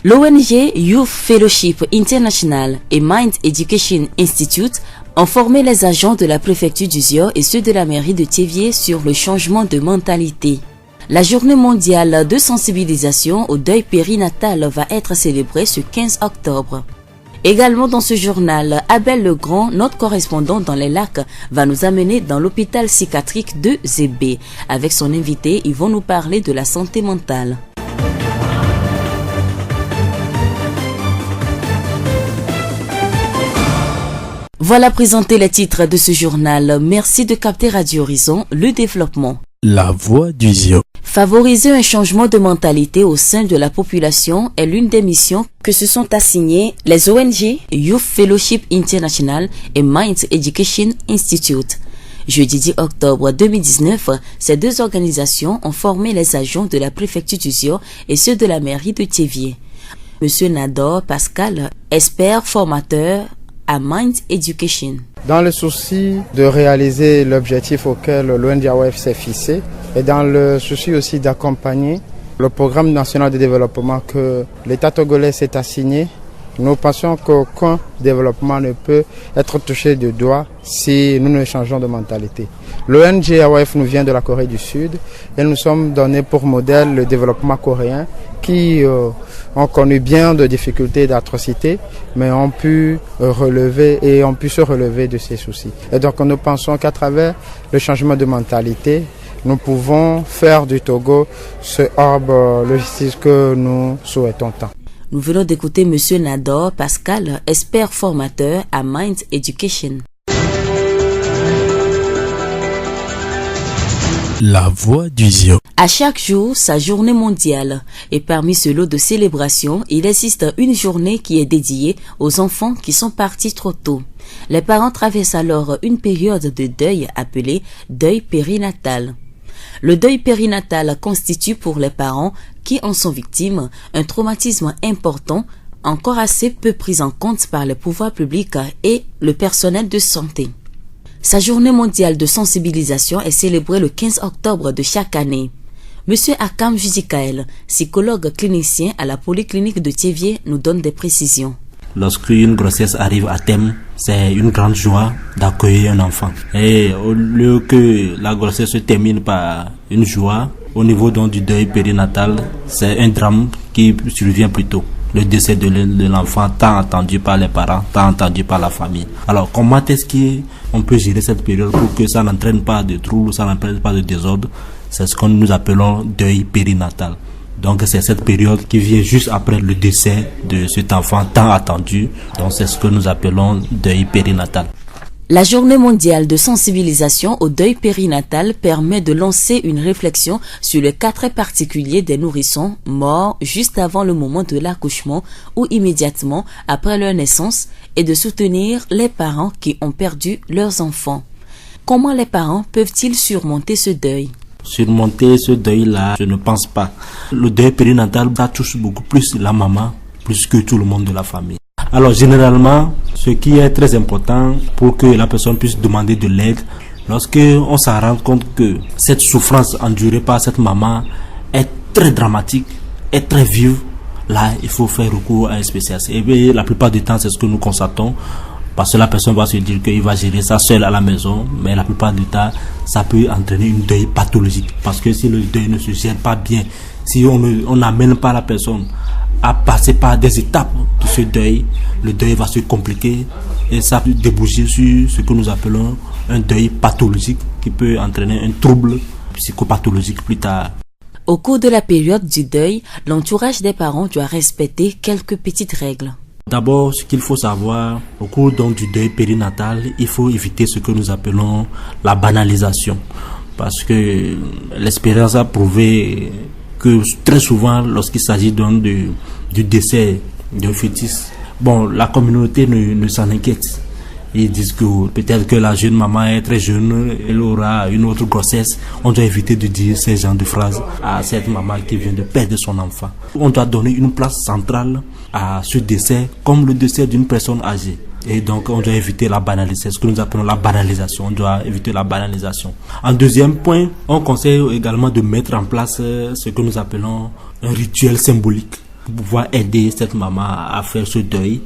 L'ONG Youth Fellowship International et Mind Education Institute ont formé les agents de la préfecture d'Uzior et ceux de la mairie de Thiéviers sur le changement de mentalité. La journée mondiale de sensibilisation au deuil périnatal va être célébrée ce 15 octobre. Également dans ce journal, Abel Legrand, notre correspondant dans les lacs, va nous amener dans l'hôpital psychiatrique de Zébé. Avec son invité, ils vont nous parler de la santé mentale. Voilà présenté les titres de ce journal. Merci de capter Radio Horizon, le développement. La voix d'Uzior. Favoriser un changement de mentalité au sein de la population est l'une des missions que se sont assignées les ONG Youth Fellowship International et Mind Education Institute. Jeudi 10 octobre 2019, ces deux organisations ont formé les agents de la préfecture d'Uzior et ceux de la mairie de Thiéviers. Monsieur Nador Pascal, expert formateur à Mind Education. Dans le souci de réaliser l'objectif auquel l'ONG AOF s'est fixé et dans le souci aussi d'accompagner le programme national de développement que l'État togolais s'est assigné, nous pensons qu'aucun développement ne peut être touché de doigt si nous ne changeons de mentalité. L'ONG AOF nous vient de la Corée du Sud et nous sommes donnés pour modèle le développement coréen qui ont connu bien de difficultés et d'atrocités, mais ont pu se relever de ces soucis. Et donc nous pensons qu'à travers le changement de mentalité, nous pouvons faire du Togo ce hub logistique que nous souhaitons tant. Nous venons d'écouter Monsieur Nador Pascal, expert formateur à Mind Education. La voix d'Uzior. À chaque jour, sa journée mondiale. Et parmi ce lot de célébrations, il existe une journée qui est dédiée aux enfants qui sont partis trop tôt. Les parents traversent alors une période de deuil appelée deuil périnatal. Le deuil périnatal constitue pour les parents qui en sont victimes un traumatisme important, encore assez peu pris en compte par les pouvoirs publics et le personnel de santé. Sa journée mondiale de sensibilisation est célébrée le 15 octobre de chaque année. Monsieur Akam Judikael, psychologue clinicien à la polyclinique de Thiéviers, nous donne des précisions. Lorsqu'une grossesse arrive à terme, c'est une grande joie d'accueillir un enfant. Et au lieu que la grossesse se termine par une joie, au niveau donc du deuil périnatal, c'est un drame qui survient plus tôt. Le décès de l'enfant tant attendu par les parents, tant attendu par la famille. Alors comment est-ce qu'on peut gérer cette période pour que ça n'entraîne pas de troubles, ça n'entraîne pas de désordre? C'est ce que nous appelons deuil périnatal. Donc c'est cette période qui vient juste après le décès de cet enfant tant attendu. Donc c'est ce que nous appelons deuil périnatal. La journée mondiale de sensibilisation au deuil périnatal permet de lancer une réflexion sur le cas très particulier des nourrissons morts juste avant le moment de l'accouchement ou immédiatement après leur naissance et de soutenir les parents qui ont perdu leurs enfants. Comment les parents peuvent-ils surmonter ce deuil? Surmonter ce deuil-là, je ne pense pas. Le deuil périnatal, ça touche beaucoup plus la maman, plus que tout le monde de la famille. Alors généralement, ce qui est très important pour que la personne puisse demander de l'aide, lorsque on s'en rend compte que cette souffrance endurée par cette maman est très dramatique, est très vive, là il faut faire recours à un spécialiste. Et bien, la plupart du temps c'est ce que nous constatons, parce que la personne va se dire qu'il va gérer ça seul à la maison, mais la plupart du temps ça peut entraîner une deuil pathologique, parce que si le deuil ne se gère pas bien, si on n'amène pas la personne à passer par des étapes de ce deuil, le deuil va se compliquer et ça peut déboucher sur ce que nous appelons un deuil pathologique qui peut entraîner un trouble psychopathologique plus tard. Au cours de la période du deuil, l'entourage des parents doit respecter quelques petites règles. D'abord, ce qu'il faut savoir, au cours donc du deuil périnatal, il faut éviter ce que nous appelons la banalisation. Parce que l'expérience a prouvé que très souvent, lorsqu'il s'agit donc du décès d'un fœtus, la communauté ne s'en inquiète. Ils disent que peut-être que la jeune maman est très jeune, elle aura une autre grossesse. On doit éviter de dire ces genres de phrases à cette maman qui vient de perdre son enfant. On doit donner une place centrale à ce décès comme le décès d'une personne âgée. Et donc on doit éviter la banalisation, ce que nous appelons la banalisation. On doit éviter la banalisation. En deuxième point, on conseille également de mettre en place ce que nous appelons un rituel symbolique. Pour pouvoir aider cette maman à faire ce deuil,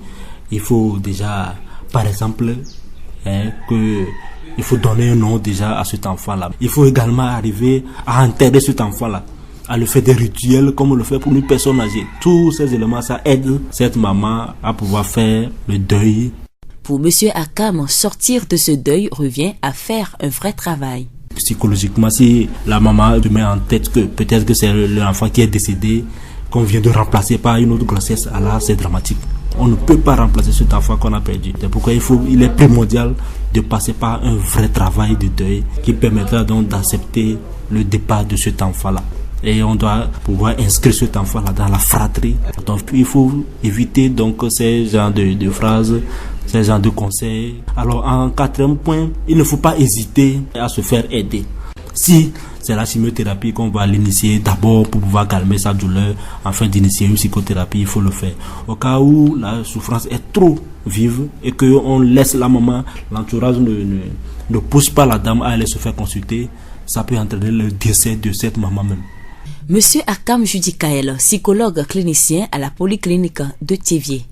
il faut déjà, par exemple, il faut donner un nom déjà à cet enfant-là. Il faut également arriver à enterrer cet enfant-là, à le faire des rituels comme on le fait pour une personne âgée. Tous ces éléments, ça aide cette maman à pouvoir faire le deuil. Pour M. Akam, sortir de ce deuil revient à faire un vrai travail. Psychologiquement, si la maman se met en tête que peut-être que c'est l'enfant qui est décédé, qu'on vient de remplacer par une autre grossesse, alors c'est dramatique. On ne peut pas remplacer cet enfant qu'on a perdu. C'est pourquoi il est primordial de passer par un vrai travail de deuil qui permettra donc d'accepter le départ de cet enfant-là. Et on doit pouvoir inscrire cet enfant-là dans la fratrie. Donc il faut éviter donc ces genres de phrases, ces genres de conseils. Alors en quatrième point, il ne faut pas hésiter à se faire aider. Si c'est la chimiothérapie qu'on va l'initier d'abord pour pouvoir calmer sa douleur, afin d'initier une psychothérapie, il faut le faire. Au cas où la souffrance est trop vive et qu'on laisse la maman, l'entourage ne pousse pas la dame à aller se faire consulter, ça peut entraîner le décès de cette maman même. Monsieur Akam Judikael, psychologue clinicien à la polyclinique de Thiévier.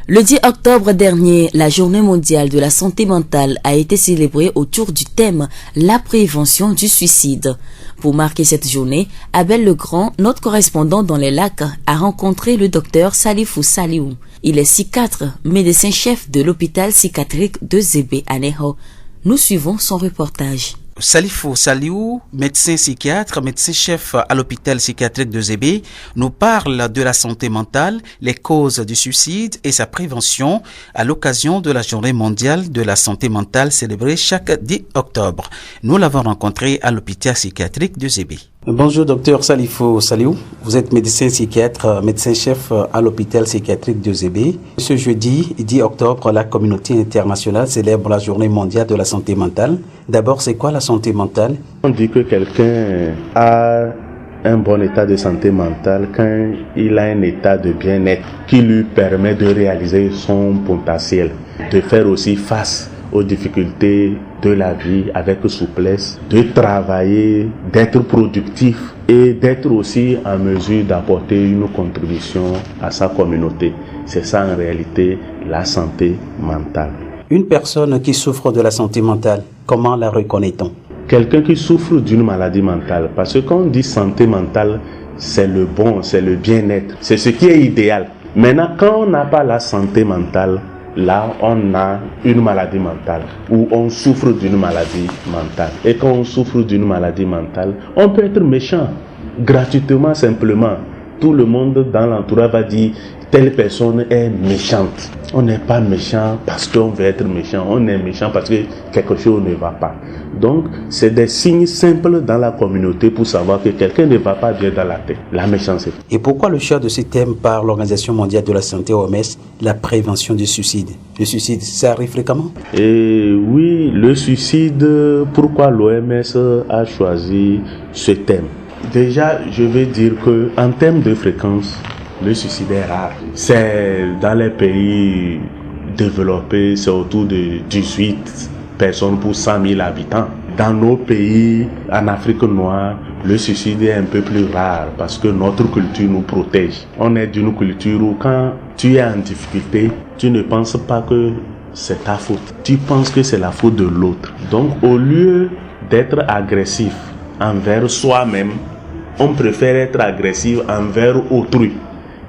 Le 10 octobre dernier, la Journée mondiale de la santé mentale a été célébrée autour du thème « La prévention du suicide ». Pour marquer cette journée, Abel Legrand, notre correspondant dans les lacs, a rencontré le docteur Salifou Saliou. Il est psychiatre, médecin-chef de l'hôpital psychiatrique de Zébé à Neho. Nous suivons son reportage. Salifou Saliou, médecin psychiatre, médecin-chef à l'hôpital psychiatrique de Zébé, nous parle de la santé mentale, les causes du suicide et sa prévention à l'occasion de la Journée mondiale de la santé mentale célébrée chaque 10 octobre. Nous l'avons rencontré à l'hôpital psychiatrique de Zébé. Bonjour docteur Salifou Saliou, vous êtes médecin psychiatre, médecin-chef à l'hôpital psychiatrique de Zébé. Ce jeudi 10 octobre, la communauté internationale célèbre la Journée mondiale de la santé mentale. D'abord, c'est quoi la santé mentale? On dit que quelqu'un a un bon état de santé mentale quand il a un état de bien-être qui lui permet de réaliser son potentiel, de faire aussi face aux difficultés de la vie avec souplesse, de travailler, d'être productif et d'être aussi en mesure d'apporter une contribution à sa communauté. C'est ça en réalité la santé mentale. Une personne qui souffre de la santé mentale, comment la reconnaît-on? Quelqu'un qui souffre d'une maladie mentale, parce que quand on dit santé mentale, c'est le bon, c'est le bien-être, c'est ce qui est idéal. Maintenant, quand on n'a pas la santé mentale, là, on a une maladie mentale ou on souffre d'une maladie mentale. Et quand on souffre d'une maladie mentale, on peut être méchant gratuitement, simplement. Tout le monde dans l'entourage va dire telle personne est méchante. On n'est pas méchant parce qu'on veut être méchant. On est méchant parce que quelque chose ne va pas. Donc, c'est des signes simples dans la communauté pour savoir que quelqu'un ne va pas bien dans la tête. La méchanceté. Et pourquoi le choix de ce thème par l'Organisation mondiale de la santé OMS, la prévention du suicide? Le suicide, ça arrive fréquemment? Et oui, le suicide, pourquoi l'OMS a choisi ce thème? Déjà, je vais dire que en termes de fréquence, le suicide est rare. C'est dans les pays développés, c'est autour de 18 personnes pour 100 000 habitants. Dans nos pays, en Afrique noire, le suicide est un peu plus rare parce que notre culture nous protège. On est d'une culture où quand tu es en difficulté, tu ne penses pas que c'est ta faute. Tu penses que c'est la faute de l'autre. Donc, au lieu d'être agressif envers soi-même, on préfère être agressif envers autrui.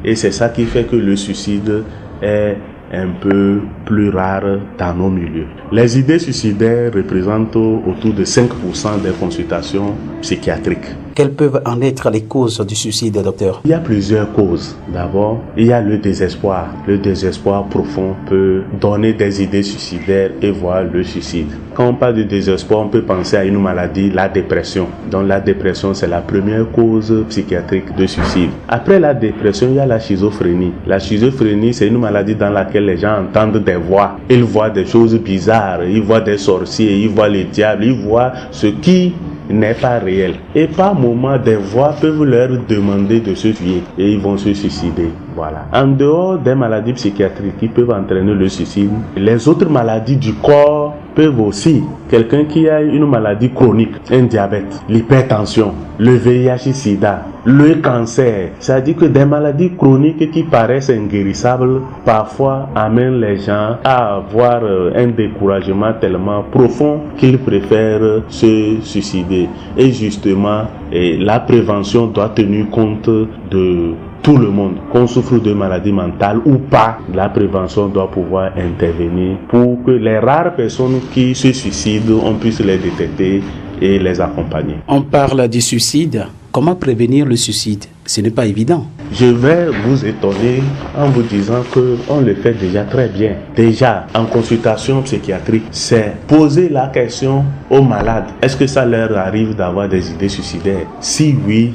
Et c'est ça qui fait que le suicide est un peu plus rare dans nos milieux. Les idées suicidaires représentent autour de 5% des consultations psychiatriques. Quelles peuvent en être les causes du suicide, docteur? Il y a plusieurs causes. D'abord, il y a le désespoir. Le désespoir profond peut donner des idées suicidaires et voire le suicide. Quand on parle de désespoir, on peut penser à une maladie, la dépression. Donc la dépression, c'est la première cause psychiatrique de suicide. Après la dépression, il y a la schizophrénie. La schizophrénie, c'est une maladie dans laquelle les gens entendent des voix. Ils voient des choses bizarres, ils voient des sorciers, ils voient les diables, ils voient ce qui n'est pas réel. Et par moment, des voix peuvent leur demander de se tuer et ils vont se suicider. Voilà. En dehors des maladies psychiatriques qui peuvent entraîner le suicide, les autres maladies du corps peuvent aussi, quelqu'un qui a une maladie chronique, un diabète, l'hypertension, le VIH-Sida, le cancer, c'est-à-dire que des maladies chroniques qui paraissent inguérissables, parfois amènent les gens à avoir un découragement tellement profond qu'ils préfèrent se suicider. Et justement, la prévention doit tenir compte de tout le monde, qu'on souffre de maladie mentale ou pas. La prévention doit pouvoir intervenir pour que les rares personnes qui se suicident, on puisse les détecter et les accompagner. On parle du suicide. Comment prévenir le suicide? Ce n'est pas évident. Je vais vous étonner en vous disant qu'on le fait déjà très bien. Déjà, en consultation psychiatrique, c'est poser la question aux malades. Est-ce que ça leur arrive d'avoir des idées suicidaires? Si oui,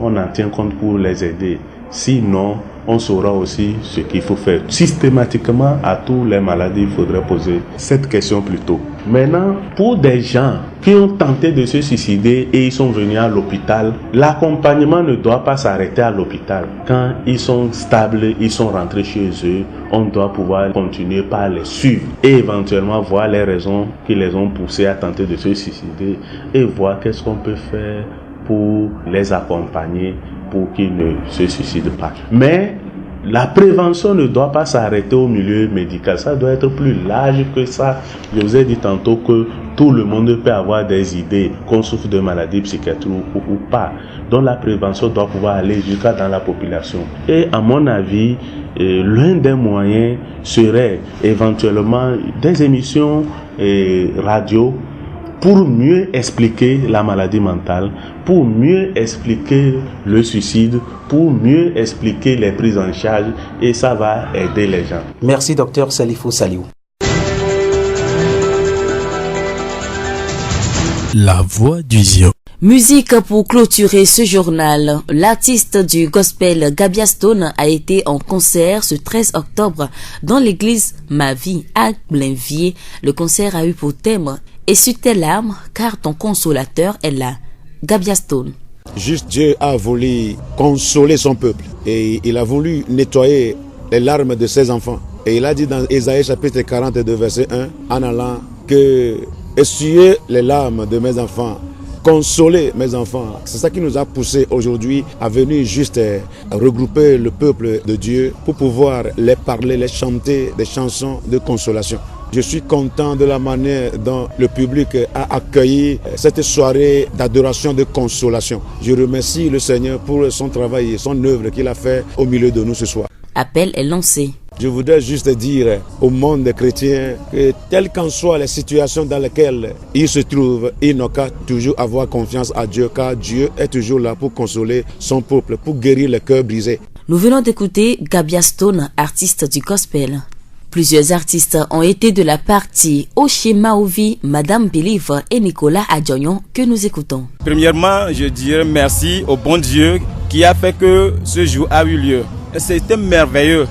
on en tient compte pour les aider. Sinon, on saura aussi ce qu'il faut faire. Systématiquement, à tous les maladies, il faudrait poser cette question plus tôt. Maintenant, pour des gens qui ont tenté de se suicider et ils sont venus à l'hôpital, l'accompagnement ne doit pas s'arrêter à l'hôpital. Quand ils sont stables, ils sont rentrés chez eux, on doit pouvoir continuer par les suivre et éventuellement voir les raisons qui les ont poussés à tenter de se suicider et voir qu'est-ce qu'on peut faire pour les accompagner pour qu'ils ne se suicident pas. Mais la prévention ne doit pas s'arrêter au milieu médical. Ça doit être plus large que ça. Je vous ai dit tantôt que tout le monde peut avoir des idées, qu'on souffre de maladies psychiatriques ou pas. Donc la prévention doit pouvoir aller jusqu'à dans la population. Et à mon avis, l'un des moyens serait éventuellement des émissions radio pour mieux expliquer la maladie mentale, pour mieux expliquer le suicide, pour mieux expliquer les prises en charge, et ça va aider les gens. Merci Dr Salifou Saliou. La voix du Zion. Musique pour clôturer ce journal. L'artiste du gospel Gabia Stone a été en concert ce 13 octobre dans l'église Ma Vie à Blainvier. Le concert a eu pour thème « Essuie tes larmes car ton consolateur est là ». Gabia Stone. Juste Dieu a voulu consoler son peuple et il a voulu nettoyer les larmes de ses enfants. Et il a dit dans Ésaïe chapitre 42 verset 1 en allant que « Essuyez les larmes de mes enfants ». Consoler mes enfants. C'est ça qui nous a poussé aujourd'hui à venir juste regrouper le peuple de Dieu pour pouvoir les parler, les chanter des chansons de consolation. Je suis content de la manière dont le public a accueilli cette soirée d'adoration, de consolation. Je remercie le Seigneur pour son travail et son œuvre qu'il a fait au milieu de nous ce soir. Appel est lancé. Je voudrais juste dire au monde chrétien que telles qu'en soient les situations dans lesquelles ils se trouvent, ils n'ont qu'à toujours avoir confiance à Dieu, car Dieu est toujours là pour consoler son peuple, pour guérir les cœurs brisés. Nous venons d'écouter Gabia Stone, artiste du gospel. Plusieurs artistes ont été de la partie Oshima Ovi, Madame Believe et Nicolas Adjoyon que nous écoutons. Premièrement, je dirais merci au bon Dieu qui a fait que ce jour a eu lieu. C'était merveilleux.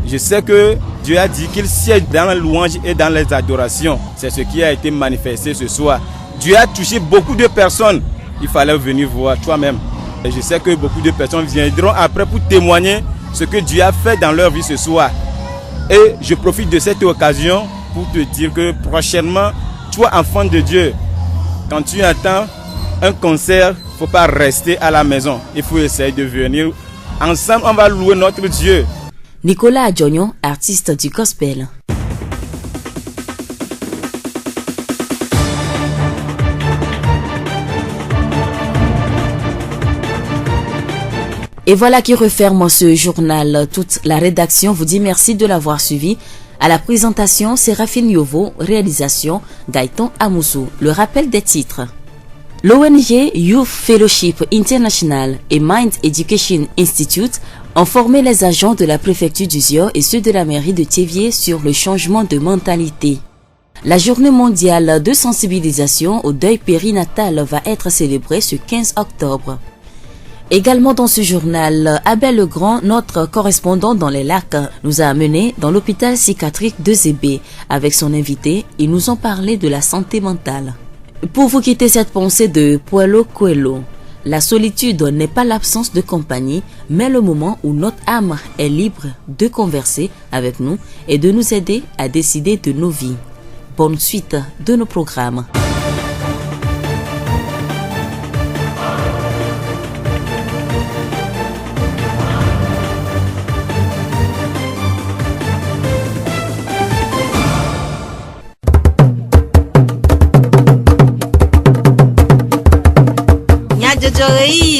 Je sais que Dieu a dit qu'il siège dans la louange et dans les adorations. C'est ce qui a été manifesté ce soir. Dieu a touché beaucoup de personnes. Il fallait venir voir toi-même. Et je sais que beaucoup de personnes viendront après pour témoigner ce que Dieu a fait dans leur vie ce soir. Et je profite de cette occasion pour te dire que prochainement, toi enfant de Dieu, quand tu attends un concert, il ne faut pas rester à la maison. Il faut essayer de venir. Ensemble, on va louer notre Dieu. Nicolas Adjoyon, artiste du gospel. Et voilà qui referme ce journal. Toute la rédaction vous dit merci de l'avoir suivi. À la présentation, Séraphine Yovo, réalisation Gaëtan Amoussou. Le rappel des titres. L'ONG Youth Fellowship International et Mind Education Institute ont formé les agents de la préfecture du Zion et ceux de la mairie de Thiéviers sur le changement de mentalité. La journée mondiale de sensibilisation au deuil périnatal va être célébrée ce 15 octobre. Également dans ce journal, Abel Legrand, notre correspondant dans les lacs, nous a amenés dans l'hôpital psychiatrique de Zébé. Avec son invité, ils nous ont parlé de la santé mentale. Pour vous quitter cette pensée de Paulo Coelho, la solitude n'est pas l'absence de compagnie, mais le moment où notre âme est libre de converser avec nous et de nous aider à décider de nos vies. Bonne suite de nos programmes.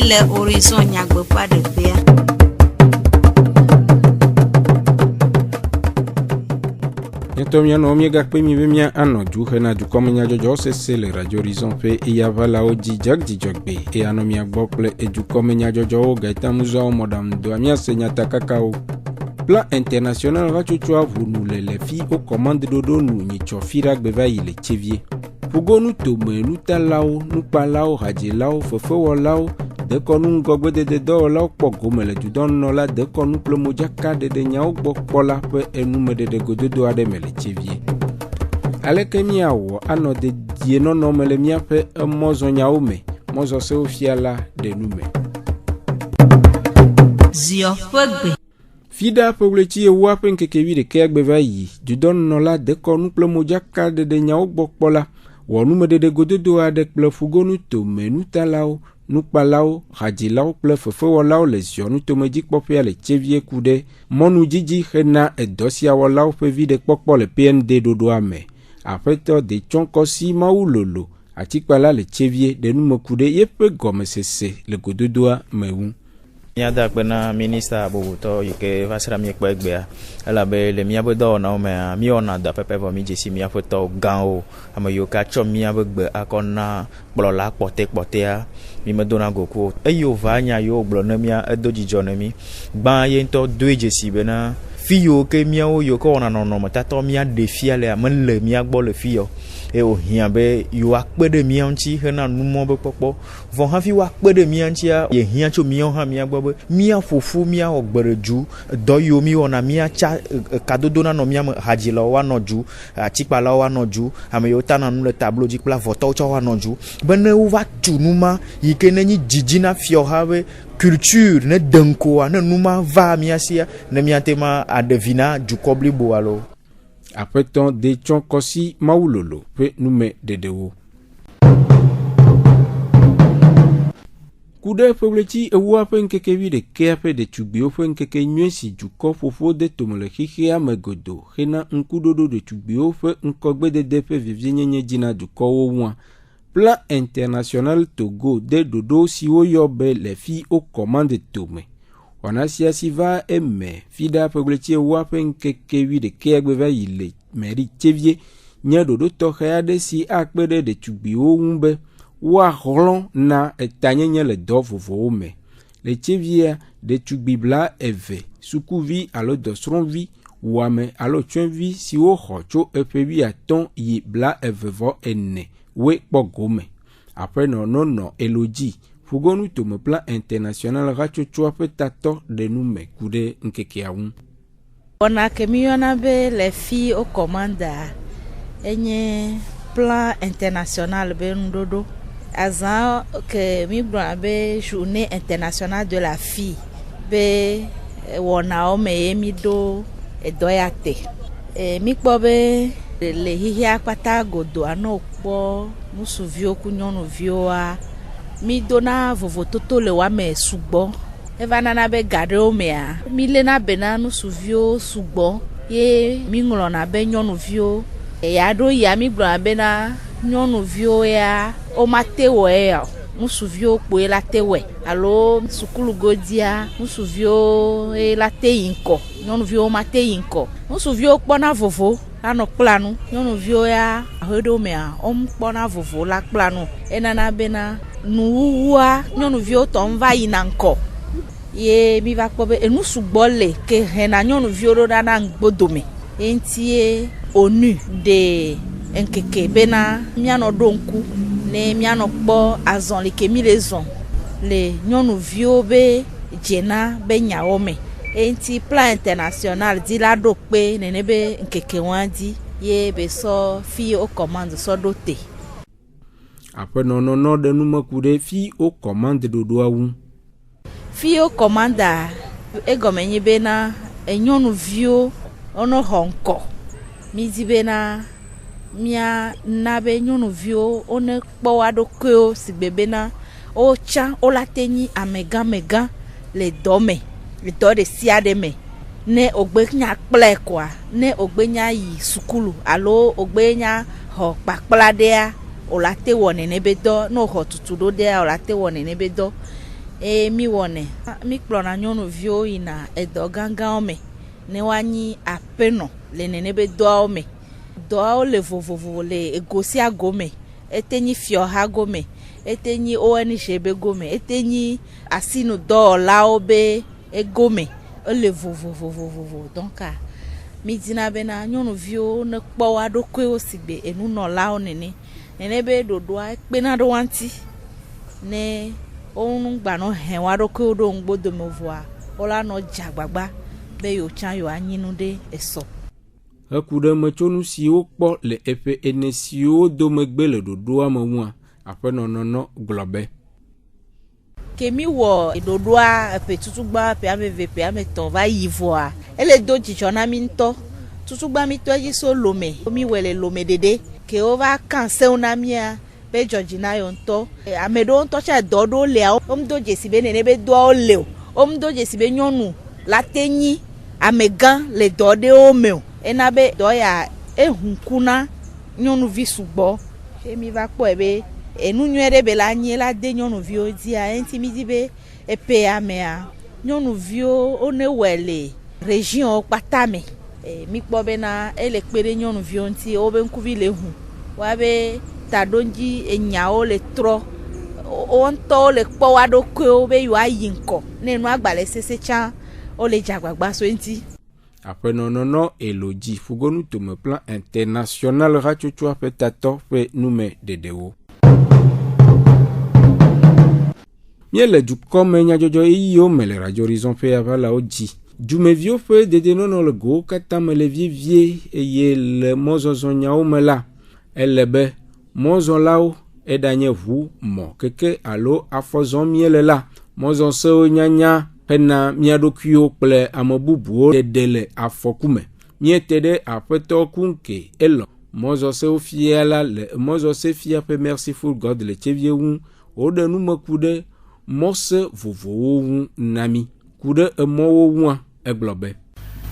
Le horizon nyagbe pas de père. Nyatomia no miega kwe mi bemia ano ju hena ju komenya jojo sese le radio horizon pe e ya vala o jijagbe e anomia gbople e ju komenya jojo o gaita muzo o modam do amia senya takakao. Plan international va chuchua vunu le fi o commande dodo nu ni chofira gbeva ile chevie. Pugo nu tome nu talao nu palao hajilao fofo lao de konu gogbe de do la po gomele du don no la de konu plomo jaka de nyao gbo pola pe enu me de gododo ade mele chevie ale kemia wo ano de die no no mele mia pe mozo nyao me mozo se ofiala de nume zio fogbe fida pogleti e wa pe nkeke wi de kegbe va yi du don no la de konu plomo jaka de nyao gbo pola wo nu me de gododo ade kple fugonu to menu talao nukpalao hadzilao kple fefewɔlawo le ziɔnu tomedzikpɔƒea le tsevie ku ɖe mɔnu dzidzi hena edɔsiawɔlawo ƒe viɖekpɔkpɔ le PND ɖoɖoa me. Aƒetɔ de tsɔŋkɔsi mawu lolo atikpala le tsevie ɖe nume ku ɖe yeƒe gɔmesese le gododoa me wu. Miada kpena minista bobutɔ yike va sra mi kpɔ egbea elabe le miabe dɔwɔnawo mea miwɔna dɔ pɛpɛ vɔ mi dzesi miaƒe tɔwo gãwo ame yiwo ka tsɔ miabe gbe akɔ na kplɔla kpɔtɛkpɔtɛa mi medona goku eye wova nya yiwo gblɔ ne mia edo dzidzɔ ne mi gbã ye ŋutɔ doe dzesi bena fi yiwo ke miawo yiwo ke wɔna nɔnɔmetatɔ mia ɖe fia lea mele mia gbɔ le fi yɔ e wohiã be yiwo akpe ɖe mia ŋuti hena numɔ be kpɔkpɔ vɔ hafi woakpe ɖe mia ŋutia ye hiã tso miawo hã mia gbɔ be mia ƒoƒu miawɔ gbeɖedzu dɔ yiwo mi wɔna miatsa kadodo nanɔ mia me hadzilawo woanɔ dzu atikpalawo woanɔ dzu ame yiwo tana nu le tablo dzi kple avɔtɔwo tsɛ woanɔ dzu be ne wova tu numa yi ke nenyi dzidzi na fiɔha be culture ne denkoa ne numa va mia sia ne miate ma aɖevi na dukɔ blibo alo. Aƒetɔ de tsɔŋkɔsi mawu lolo ƒe nume ɖeɖewo. Ku ɖe ƒeʋleti ewua ƒe ŋkekevi ɖekea ƒe ɖetugbiwo ƒe ŋkeke nyuie si dukɔ ƒoƒo de tome le xixea me godo hena ŋkuɖoɖo ɖetugbiwo ƒe ŋkɔgbedede ƒe vivienyenye dzina dukɔwo ŋua. Plan international Togo de ɖoɖo siwo yɔ be le fi o commande tome. Wɔna sia si va eme fida ƒeʋleti ewua ƒe ŋkeke wi ɖekea gbe va yi le meri tsevie nye ɖoɖo tɔxɛ aɖe si akpe ɖe ɖetugbiwo ŋu be woaxlɔ̃ na etanyenye le dɔ vovovowo me. Le tseviea ɖetugbi bla eve sukuvi alo dɔsrɔ̃vi wɔame alo tsyɔ̃vi siwo xɔ tso eƒe 15 yi bla eve vɔ ene we kpɔ gome. Aƒenɔ nɔnɔ elodzi fugonu tome plan international hatsotsoa ƒe tatɔ ɖe nume ku ɖe ŋkekea ŋu. Wɔna ke mi yɔna be le fi o commanda enye plan international be ŋuɖoɖo. Azã ke mi gblɔna be journée internationale de la fille be wɔnawo me ye mi ɖo edɔ ya te. Mi kpɔ be le xixia kpata godo anɔ kpɔ ŋutsuviwo ku nyɔnuviwoa mi dona vovototo le woame sugbɔ eva nana be gaɖewo mea mi lena be na ŋutsuviwo sugbɔ ye mi ŋlɔna be nyɔnuviwo eya ɖo ya mi gblɔna be na nyɔnuviwo ya womate wɔe ya ŋutsuviwo kpoe la te wɔe alo sukulugodia ŋutsuviwo la te yi ŋkɔ nyɔnuviwo mate yi ŋkɔ ŋutsuviwo kpɔna vovo anɔ kpla nu nyɔnuviwo ya aheɖewo mea kpɔna vovo la kpla nu enana bena nuwuwua nyɔnuviwo tɔ va yina ŋkɔ ye mi va kpɔ be enu sugbɔ le ke hena nyɔnuviwo ɖo ɖa na ŋgbodome eŋutie onu de enkeke bena mianɔ ɖo ŋku ne mianɔ kpɔ azɔli ke mi le zɔ le nyɔnuviwo be dzena be nyawo me eŋuti plan international di la ɖo kpe nene be nkeke wa di ye be sɔ fi o commande sɔ ɖo te. Aƒenɔnɔnɔ ɖe nume ku ɖe fi o commande ɖoɖoa ŋu. Fi o commanda egɔme nye bena nyɔnuviwo wonɔ xɔ ŋkɔ mi di bena mia nabe nyɔnuviwo one kpɔ wa ɖokuiwo si gbebe na otsa wola te nyi amegã le dɔ me le dɔ ɖe sia ɖe me ne ogbe nya kple koa ne ogbe nya yi sukulu alo ogbe nya xɔ kpakpla ɖea wola te wɔ nene be dɔ ne xɔ tutu ɖo ɖea wola te wɔ nene be dɔ mi wɔnɛ mi kplɔna nyɔnuviwo yina edɔ gãgãwo me ne woanyi aƒenɔ le nene be dɔawo me. Dɔawo le vovovo le egosia gome, ete nyi fiɔha gome, ete nyi ONG be gome, ete nyi asinu dɔwɔlawo be egome, ele vovovo. Donc mi dina bena nyɔnuviwo ne kpɔ wa ɖokuiwo si gbe enunɔlawo nene be ɖoɖoa ekpena ɖe wa ŋuti ne wonu gbanɔ hɛ wa ɖokuiwo ɖo ŋugbodome voa wola nɔ dzagbagba be yewotsã yewoanyi nu ɖe esɔ. Eku ɖe metsonu siwo kpɔ le eƒe ene siwo domegbe le ɖoɖoa me ŋua, aƒenɔ nɔnɔ gblɔ be. Ke mi wɔ ɖoɖoa eƒe tutugba ƒe ame eve ƒe ame etɔ̃ va yi vɔa, ele do dzidzɔ na mi ŋutɔ. Tutugba mi tɔ dzi so lome, mi wɔ le lome ɖeɖe, ke wova kan sewo na mia be dzɔdzi na yɔ ŋutɔ. Ame ɖewo ŋutɔ tsa dɔ ɖewo lea, womdo dzesi be nene be dɔawo le o, womdo dzesi be nyɔnu la te nyi amegã le dɔ ɖewo me o. Ena be dɔ ya ehunkuna nyɔnuvi sugbɔ mi va kpɔe be enu nyuie ɖe be la nyi la de nyɔnuviwo dzia enti mi di be epe amea nyɔnuviwo one wɔe le region kpata me mi kpɔ bena ele kpe ɖe nyɔnuviwo ŋuti wobe ŋkuvi le hu wa be taɖodzi enyawo le trɔ wo ŋutɔwo le kpɔ wa ɖokuiwo be yewoayi ŋkɔ ne nu agbalẽ sese tsã wole dzagbagba so ŋuti. Aƒenɔ nɔnɔ elodzi fugonu tome plan international hatsotsoa ƒe tatɔ ƒe nume ɖeɖewo. Míele dukɔme nyadzɔdzɔ eyiwo me le Radio Horizon ƒe avalawo dzi. Dumeviwo ƒe dedenɔnɔ le gowo katã me le vievie eye le mɔzɔzɔ nyawo me la, ele be mɔzɔlawo eɖanye ʋu, mɔ, keke alo afɔzɔ miele la, mɔzɔsewo nyanya hena mia ɖokuiwo kple ame bubuwo ɖeɖe le afɔku me. Miete ɖe aƒetɔ kunke elɔ mɔzɔsewo fia la le mɔzɔse fia ƒe Merciful God le tsevie ŋu woɖe numeku ɖe mɔse vovowo ŋu na mi. Ku ɖe emɔwo ŋua egblɔ be.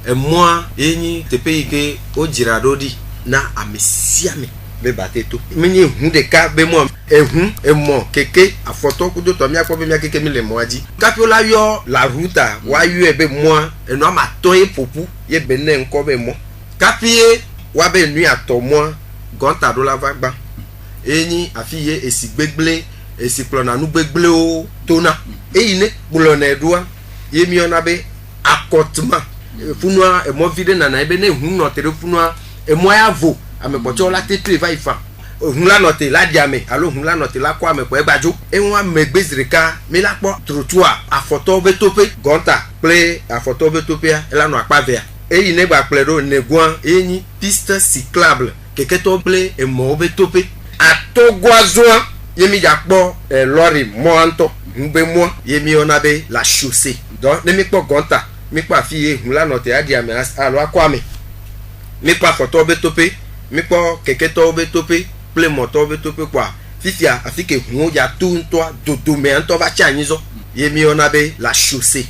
Emɔa ye nyi teƒe yi ke wodzra ɖo ɖi na ame sia ame be bate to. Menye hu ɖeka be mɔ emɔ keke afɔtɔ kudo tɔ miakpɔ be miakeke mi le mɔa dzi. Kapi la yɔ la ruta woayɔe be mɔa enua ma tɔ ye ƒoƒu ye be ne ŋkɔ be mɔ. Kapi ye wa be nui atɔ mɔa gɔnta ɖo la va gbã. Enyi afi ye esi gbegble esi kplɔna nu gbegblẽwo tona. Eyi ne kplɔnɛ ɖoa ye miɔna be akɔtuma. Funua emɔvi ɖe nana ebe ne hu nɔ te ɖe funua emɔa ya vo ame kpɔtsɔ la te va yi fa. Hu la nɔ te la di ame alo hu la nɔ te la kɔ ame kɔ egbadzo. Eŋua megbe zrika mi la kpɔ trotua afɔtɔwo be toƒe gɔnta kple afɔtɔwo be toƒea ela nɔ akpa vea. Eyi ne gba kplɔe ɖo negoa enyi piste cyclable keketɔwo kple emɔwo be toƒe. Atogoazoa ye mi dza kpɔ lɔri mɔa ŋutɔ ŋugbe mɔa ye mi yɔna be la chaussée. Donc ne mi kpɔ gɔnta mi kpɔ afi ye hu la nɔ te adi ame alo akɔ ame. Mi kpɔ afɔtɔwo be toƒe, mi kpɔ keketɔwo be toƒe kple mɔtɔwo be toƒe kɔa fifia afi ke huwo dza to ŋutɔa dodome ŋutɔ va tsi anyizɔ ye mi yɔna be la chaussée.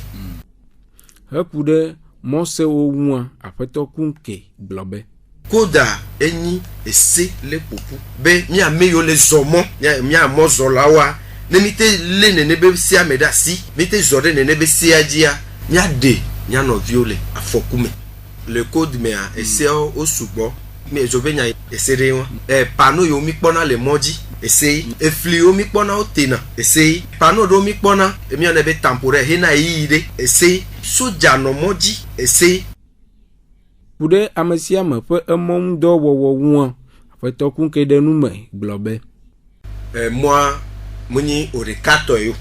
Heku ɖe mɔsewo ŋua aƒetɔ kunke gblɔ be. Koda enyi ese le ƒoƒu be miame yiwo le zɔ mɔ miamɔ zɔlawoa ne mi te lé nene be sia me ɖe asi mi te zɔ ɖe nene be sia dzia miaɖe mianɔviwo le afɔku me. Le code mea eseawo wo sugbɔ mi edzo be nya ese ɖe wa. Pano yiwo mi kpɔna le mɔ dzi ese efliwo mi kpɔna wo tena ese pano ɖewo mi kpɔna miɔnɛ be temporaire hena eyiyi ɖe ese soja nɔ mɔ dzi ese. Ku ɖe ame sia ame ƒe emɔŋudɔwɔwɔ ŋua aƒetɔ kunke ɖe nu me gblɔ be. Mɔa munyi o ɖeka tɔ yo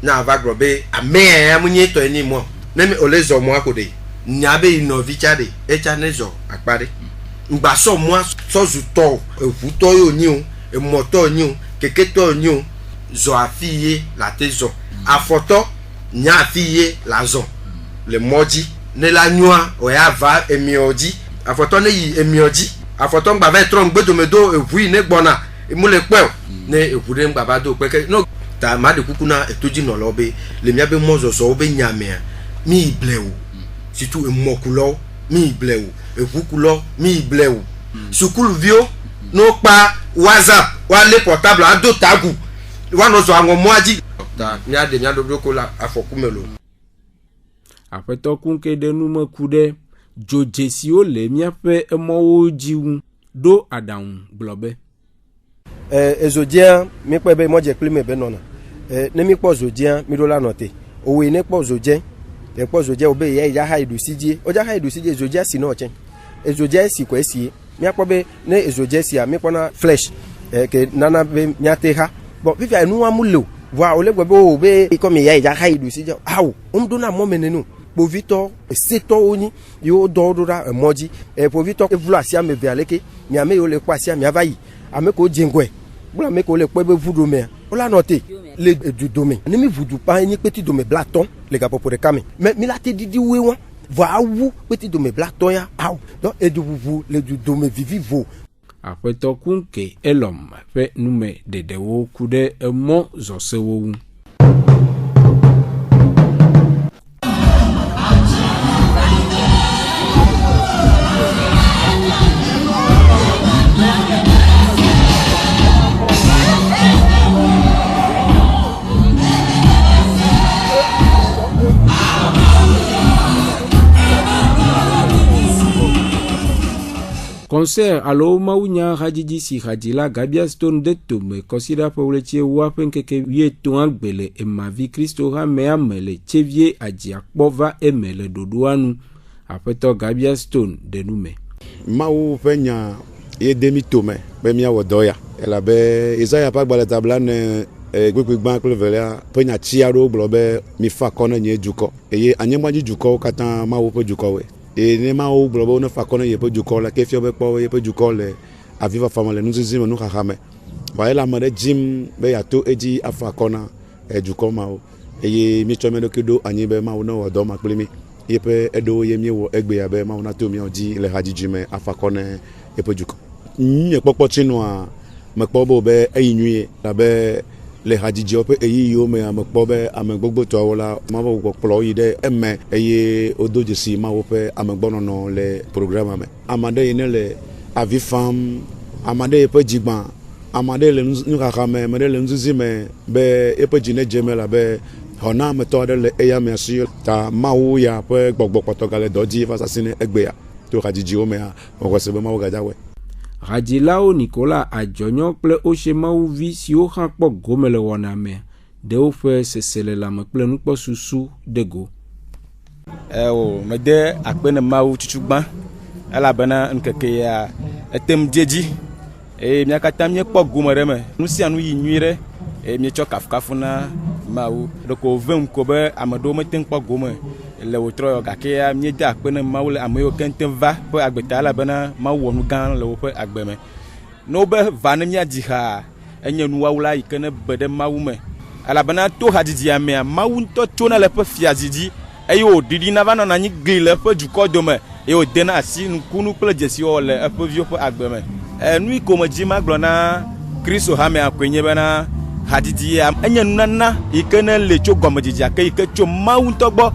na va gblɔ be amea munyi tɔ ni mɔ ne mi ole zɔ mɔa ko de nya be nɔvi tsa de etsa ne zɔ akpa ɖe ngbasɔ mɔa sɔzu tɔ eʋutɔ yo nyi o emɔtɔ nyi o keketɔ nyi o zɔ afi ye la te zɔ afɔtɔ nya afi ye la zɔ le mɔ dzi ne la nyɔa o ya va emiɔ dzi afɔtɔ ne yi emiɔ dzi afɔtɔ ŋgbava trɔ ŋgbe dome do eʋu yi ne gbɔna emu le kpɛ o ne eʋu ɖe ŋgbava do kpɛkɛ no ta ma de kuku na etodzinɔlawo be le míabe mɔzɔzɔwo be nyamea mi ble o surtout emɔkulɔwo mi ble o eʋukulɔwo mi ble o sukuluviwo no kpa WhatsApp wale portable ado tagu wano zɔ aŋɔmɔa dzi ta mía de mía ɖoɖo ko la afɔku me lo. Aƒetɔ kunke ɖe nume ku ɖe dzodze le míaƒe emɔwo dzi ŋu ɖo aɖaŋu gblɔ be. Ezodzia mi kpɔ be mɔdze kpli me be nɔna ne mi kpɔ zodzia mi ɖo la nɔ te owoe ne kpɔ zodze ekpɔ zodzia obe ya ya ha iɖusi dzi o ja ha iɖusi dzi zodzia si no tse ezodzia si ko esi mi akpɔ be ne ezodzia sia mi kpɔna flesh ke nana be mi ate ha bon fifia enu wa mu le o voa ole gbe be o be comme ya ya ha iɖusi dzi awo o do na mɔ me nenu povitɔ setɔwo nyi yo dɔ ɖo ɖa emɔ dzi povitɔ evlu asi ame ve aleke mi ame yo le kpɔ asi mi ava yi ame ko dze ŋgɔe bla ame ko le kpɔ be vu dome ola nɔ te le du dome ne mi vudu pa nyi kpeti dome bla tɔn le gapɔpɔ ɖeka me mais mi la te didi we wa vɔ awu kpeti dome bla tɔn ya awo donc edu vuvu le du dome vivivo. Aƒetɔ kunke elɔm ƒe nume ɖeɖewo ku ɖe emɔ zɔsewo ŋu. Concert alo mawunya hadzidzi si hadzila Gabia Stone de tome kɔsiɖa ƒe wletsie wa ƒe ŋkeke 13 agbele emavi Kristo hame ame le tsevie adziakpɔ va eme le ɖoɖoa nu. Aƒetɔ Gabia Stone de nume. Mawu ƒe nya ye de mi tome be miawɔ dɔ ya elabe Isaya ƒe agbalẽ tabla ne gbegbegbã kple velia ƒe nya tsi aɖewo gblɔ be mi fa kɔ ne nye dukɔ eye anyegbadzi dukɔwo katã Mawu ƒe dukɔwoe. Ne Mawu gblɔ be ne fa kɔ ne yeƒe dukɔ le ke fia be kpɔ yeƒe dukɔ le avifafa me le nuzizi me nuxaxa me va ele ame ɖe dzim be yeato edzi afa kɔ na dukɔ mawo eye míetsɔ mía ɖokui ɖo anyi be Mawu ne wɔ dɔ ma kpli mi yeƒe eɖewo ye míewɔ egbea be Mawu nato míawo dzi le hadzidzi me afa kɔ ne yeƒe dukɔ. Nye kpɔkpɔ tsinɔa mekpɔ be eyi nyuie abe le hadzidziwo ƒe eyiyiwo me amekpɔ be ame gbogbotɔwo la Mawu kplɔ yi ɖe eme eye wodo dzesi Mawu ƒe amegbɔnɔnɔ le programa me. Ame aɖe yi ne le avi fam, ame aɖe yi ƒe dzigbã, ame aɖe le nuxaxa me, ame aɖe le nuzizi me be eƒe dzi ne dze me labe xɔna ametɔ aɖe le eya me asi ta Mawu ya ƒe gbɔgbɔ kpɔtɔ gale dɔ dzi va sasi ne egbea to hadzidziwo mea mexɔ se be Mawu gadza wɔe. Hadzilawo Nicolas Adzɔnyɔ kple Oshe Mawuvi siwo hã kpɔ gome le wɔna me ɖewo ƒe sese le lãme kple nukpɔsusu de go. Mede akpe ne Mawu tutugbã elabena ŋkeke ya etem dzedzi eye mía katã míekpɔ gome ɖe me nu sia nu yi nyui ɖe eye míetsɔ kafukafu na Mawu ɖeko vem ko be ame ɖewo mete kpɔ gome le wotrɔ gake ya míede akpe ne Mawu le ame yiwo keŋteŋ va ƒe agbeta elabena Mawu wɔ nu gã le woƒe agbe me. Ne wobe va ne míadzi xa enye nuwawula yi ke ne be ɖe Mawu me elabena to hadzidzia mea Mawu ŋutɔ tsona le eƒe fiazi dzi eye wòɖiɖina va nɔna anyi gli le eƒe dukɔ dome eye wòdena asi nukunu kple dzesiwɔwɔ le eƒe viwo ƒe agbe me. Nu yi ko me dzi magblɔ na Kristo hamea koe nye bena hadzidzi enye nunana yi ke ne le tso gɔmedzidzia ke yi ke tso Mawu ŋutɔ gbɔ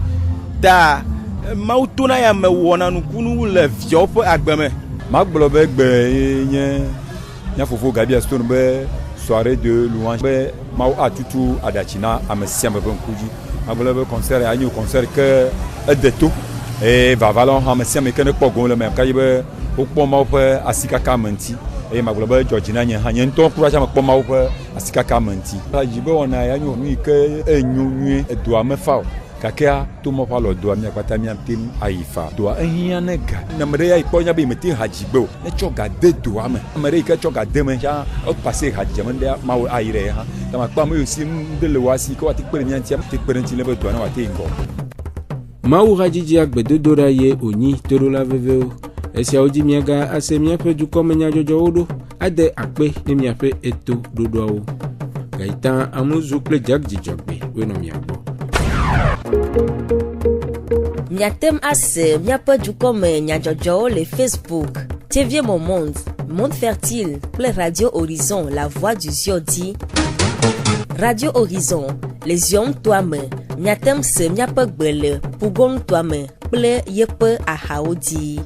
ta Mawu tona ya me wɔna nukunu le viawo ƒe agbe me. Magblɔ be gbe nye mía fofo Gabia Stone be soirée de louange be Mawu atutu aɖatsi na ame sia ame ƒe ŋku dzi. Magblɔ be concert ya nye concert ke ede to eye vavalawo hã ame sia ame ke ne kpɔ gome le me kayi be wokpɔ Mawu ƒe asikaka me ŋuti eye magblɔ be dzɔdzi na nye hã nye ŋutɔ kura tsɛ mekpɔ Mawu ƒe asikaka me ŋuti. Dzi be wɔna ya nye nu yi ke enyo nyuie edoa mefa o gakea to mɔ ƒe alɔ doa míakpata míate ayi fa doa ehia ne ga ame ɖe ya yi kpɔ nya be mete hadzi gbe o ne tsɔ ga de doa me ame ɖe yi ke tsɔ ga de me hã epase hadzidze me ɖe Mawu ayi ɖe hã ta makpɔ ame yiwo si ŋuɖe le woasi ke woate kpe ɖe mía ŋuti te kpe ɖe ŋuti ne be doa ne woate yi ŋgɔ. Mawu hadzidzia gbedodoɖa ye wònyi toɖola vevewo esiawo dzi míaga ase míaƒe dukɔme nyadzɔdzɔwo ɖo ade akpe ne míaƒe eto ɖoɖoawo gayita amuzu kple dzidzɔgbe wenɔ miagbɔ. Miatem ase miaƒe dukɔme nyadzɔdzɔwo le Facebook, Tu viens mon monde fertile, pour Radio Horizon, la voix du Ziodi. Radio Horizon, les hommes toi-même, miatem se miape gbele, pougon toi-même, ple yepe a haodi.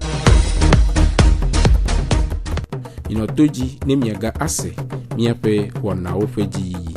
Inotoji ne miaga ase, miape wana ofeji.